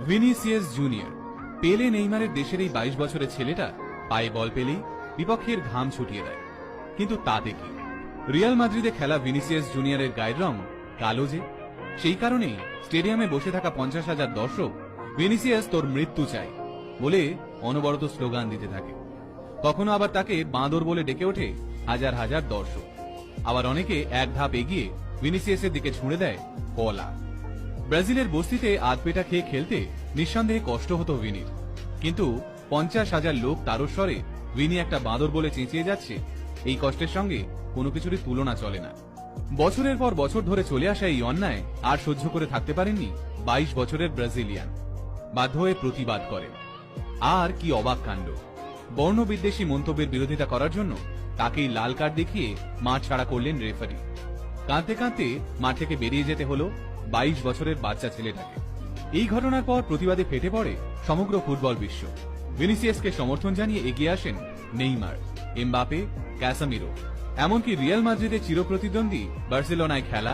Vinicius junior. পেলে নেইমারের দেশের এই 22 বছরের ছেলেটা পায়ে বল পেলেই বিপক্ষের ঘাম ছুটিয়ে দেয়। কিন্তু তাতে কি, রিয়াল মাদ্রিদে খেলা ভিনিসিয়াস জুনিয়রের গায়ের রং কালো যে, সেই কারণেই স্টেডিয়ামে বসে থাকা 50,000 দর্শক ভিনিসিয়াস তোর মৃত্যু চাই বলে অনবরত স্লোগান দিতে থাকে। কখনো আবার তাকে বাঁদর বলে ডেকে ওঠে হাজার হাজার দর্শক। আবার অনেকে এক ধাপ এগিয়ে ভিনিসিয়াসের দিকে ছুঁড়ে দেয় কলা। ব্রাজিলের বস্তিতে আধপেটা খেয়ে খেলতে নিঃসন্দেহে কষ্ট হতো ভিনির, কিন্তু 50,000 লোক তারস্বরে ভিনি একটা বাঁদর বলে চেঁচিয়ে যাচ্ছে, এই কষ্টের সঙ্গে কোনো কিছুরই তুলনা চলে না। বছরের পর বছর ধরে চলে আসা এই অন্যায় আর সহ্য করে থাকতে পারেননি 22 বছরের ব্রাজিলিয়ান। বাধ্য হয়ে প্রতিবাদ করেন। আর কি অবাক কাণ্ড, বর্ণবিদ্বেষী মন্তব্যের বিরোধিতা করার জন্য তাকেই লাল কার্ড দেখিয়ে মাঠ ছাড়া করলেন রেফারি। কাঁদতে কাঁদতে মাঠ থেকে বেরিয়ে যেতে হলো 22 বছরের বাচ্চা ছেলেটাকে। এই ঘটনার পর প্রতিবাদে ফেটে পড়ে সমগ্র ফুটবল বিশ্ব। ভিনিসিয়াসকে সমর্থন জানিয়ে এগিয়ে আসেন নেইমার, এমবাপে, ক্যাসামিরো, এমনকি রিয়াল মাদ্রিদের চিরপ্রতিদ্বন্দ্বী বার্সেলোনায় খেলা